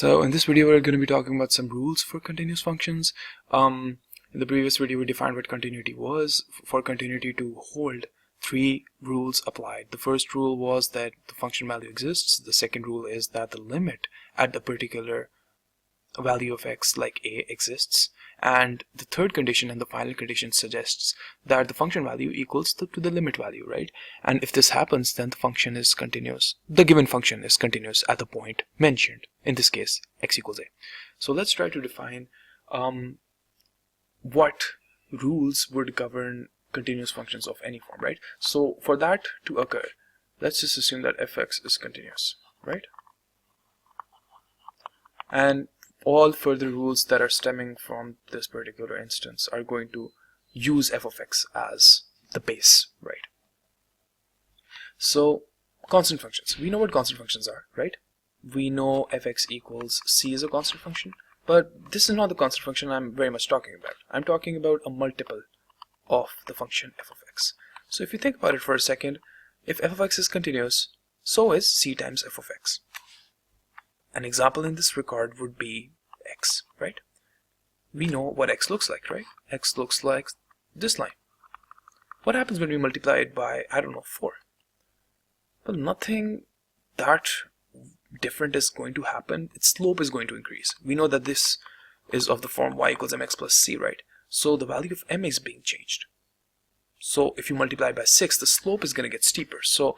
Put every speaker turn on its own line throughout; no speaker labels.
So in this video we're going to be talking about some rules for continuous functions. In the previous video we defined what continuity was. For continuity to hold, three rules applied. The first rule was that the function value exists. The second rule is that the limit at the particular value of x, like a, exists. And the third condition and the final condition suggests that the function value equals to the limit value, right? And if this happens, then the function is continuous. The given function is continuous at the point mentioned. In this case, x equals a. So let's try to define what rules would govern continuous functions of any form, right? So for that to occur, let's just assume that fx is continuous, right? And all further rules that are stemming from this particular instance are going to use f of x as the base, right? So constant functions, we know what constant functions are, right? We know fx equals c is a constant function, but this is not the constant function I'm very much talking about. I'm talking about a multiple of the function f of x. So if you think about it for a second, if f of x is continuous, so is c times f of x. An example in this regard would be x, right? We know what x looks like, right? X looks like this line. What happens when we multiply it by, I don't know, 4? Well, nothing that different is going to happen. Its slope is going to increase. We know that this is of the form y equals mx plus c, right? So the value of m is being changed. So if you multiply by 6, the slope is going to get steeper. So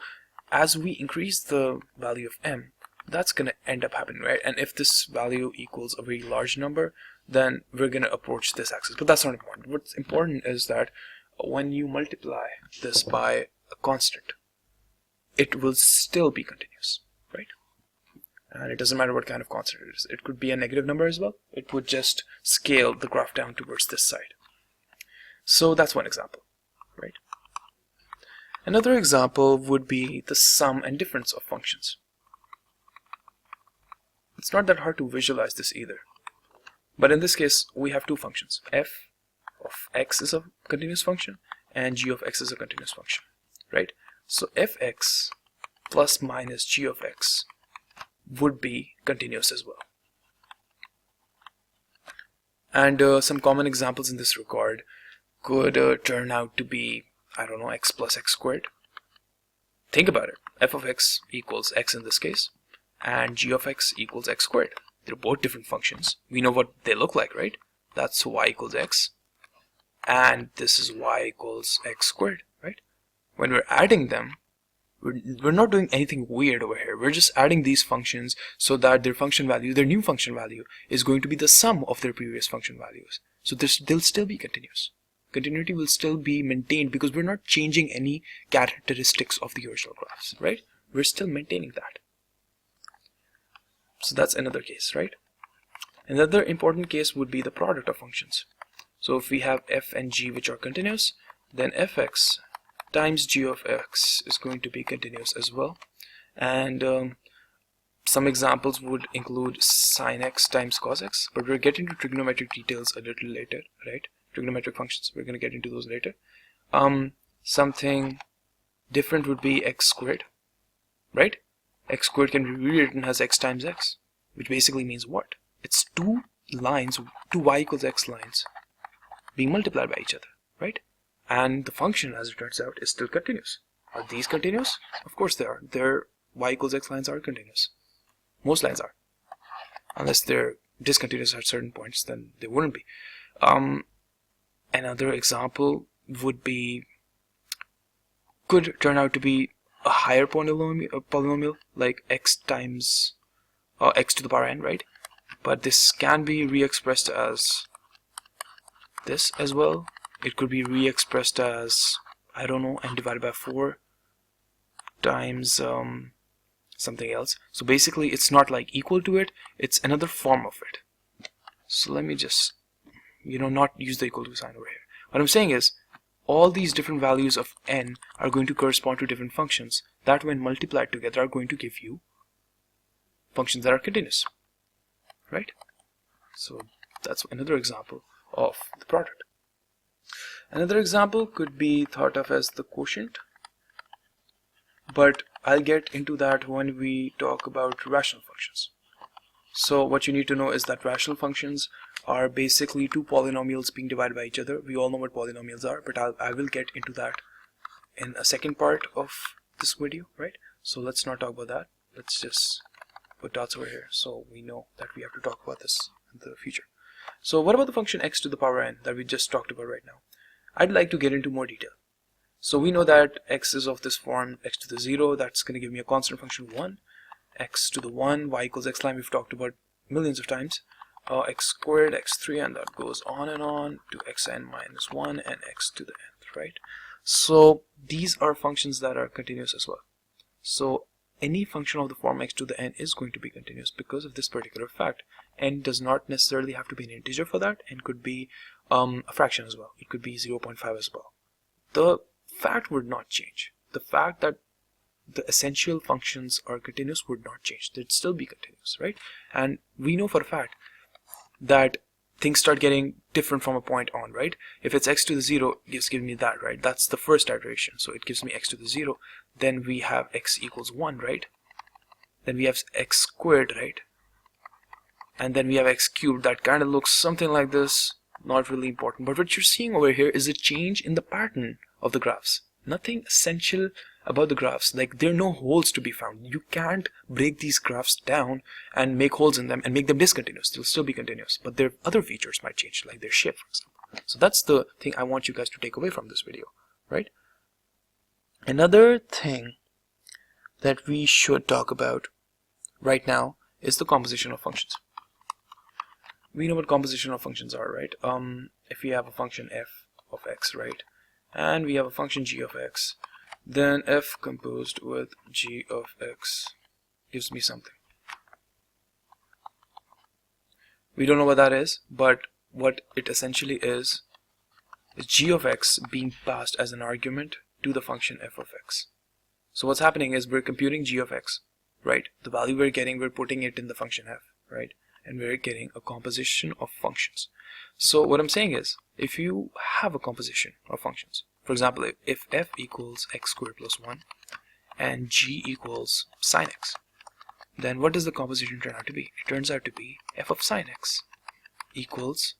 as we increase the value of m, that's going to end up happening, right? And if this value equals a very large number, then we're going to approach this axis. But that's not important. What's important is that when you multiply this by a constant, it will still be continuous, right? And it doesn't matter what kind of constant it is. It could be a negative number as well. It would just scale the graph down towards this side. So that's one example, right? Another example would be the sum and difference of functions. It's not that hard to visualize this either. But in this case, we have two functions. F of x is a continuous function and g of x is a continuous function, right? So fx plus minus g of x would be continuous as well. And some common examples in this regard could turn out to be, I don't know, x plus x squared. Think about it. F of x equals x in this case, and g of x equals x squared. They're both different functions. We know what they look like, right? That's y equals x, and this is y equals x squared, right? When we're adding them, we're not doing anything weird over here. We're just adding these functions so that their function value, their new function value, is going to be the sum of their previous function values. So they'll still be continuous. Continuity will still be maintained because we're not changing any characteristics of the original graphs, right? We're still maintaining that. So that's another case, right? Another important case would be the product of functions. So if we have f and g which are continuous, then fx times g of x is going to be continuous as well. And some examples would include sin x times cos x, but we're getting to trigonometric details a little later, right? Trigonometric functions, we're going to get into those later. Something different would be x squared, right? X squared can be rewritten as x times x, which basically means what? It's two lines, two y equals x lines being multiplied by each other, right? And the function, as it turns out, is still continuous. Are these continuous? Of course they are. Their y equals x lines are continuous. Most lines are. Unless they're discontinuous at certain points, then they wouldn't be. Another example would be, could turn out to be a higher polynomial like x times x to the power n, right? But this can be re-expressed as this as well. It could be re-expressed as, I don't know, n divided by 4 times something else. So basically it's not like equal to it, it's another form of it. So let me just, not use the equal to sign over here. What I'm saying is, all these different values of n are going to correspond to different functions that when multiplied together are going to give you functions that are continuous, right? So that's another example of the product. Another example could be thought of as the quotient, but I'll get into that when we talk about rational functions. So what you need to know is that rational functions are basically two polynomials being divided by each other. We all know what polynomials are, but I will get into that in a second part of this video, right? So let's not talk about that. Let's just put dots over here so we know that we have to talk about this in the future. So what about the function x to the power n that we just talked about right now? I'd like to get into more detail. So we know that x is of this form, x to the 0, that's going to give me a constant function 1, x to the 1, y equals x line, we've talked about millions of times, x squared, x3, and that goes on to xn minus 1 and x to the nth, right? So these are functions that are continuous as well. So any function of the form x to the n is going to be continuous because of this particular fact. N does not necessarily have to be an integer for that, and could be a fraction as well. It could be 0.5 as well. The fact would not change. The fact that the essential functions are continuous would not change. They'd still be continuous, right? And we know for a fact that things start getting different from a point on, right? If it's x to the 0, it's giving me that, right? That's the first iteration. So it gives me x to the 0. Then we have x equals 1, right? Then we have x squared, right? And then we have x cubed. That kind of looks something like this. Not really important. But what you're seeing over here is a change in the pattern of the graphs. Nothing essential about the graphs. Like, there are no holes to be found. You can't break these graphs down and make holes in them and make them discontinuous. They'll still be continuous, but their other features might change, like their shape, for example. So that's the thing I want you guys to take away from this video, right? Another thing that we should talk about right now is the composition of functions. We know what composition of functions are, right? If we have a function f of x, right, and we have a function g of x, then f composed with g of x gives me something. We don't know what that is, but what it essentially is g of x being passed as an argument to the function f of x. So what's happening is we're computing g of x, right? The value we're getting, we're putting it in the function f, right? And we're getting a composition of functions. So what I'm saying is, if you have a composition of functions, for example, if f equals x squared plus 1 and g equals sine x, then what does the composition turn out to be? It turns out to be f of sine x equals,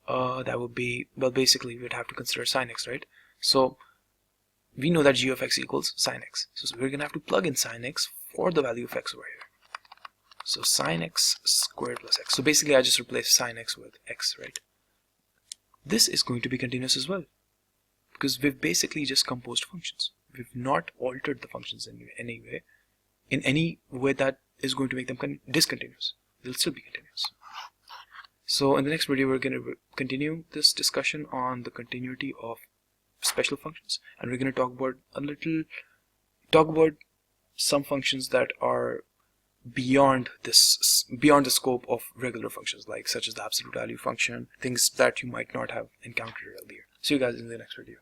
that would be, well, basically we'd have to consider sine x, right? So we know that g of x equals sine x. So we're going to have to plug in sine x for the value of x over here. So sine x squared plus x. So basically I just replace sine x with x, right? This is going to be continuous as well, because we've basically just composed functions. We've not altered the functions in any way that is going to make them discontinuous. They'll still be continuous. So in the next video we're going to continue this discussion on the continuity of special functions, and we're going to talk about some functions that are beyond the scope of regular functions, like such as the absolute value function, things that you might not have encountered earlier. See you guys in the next video.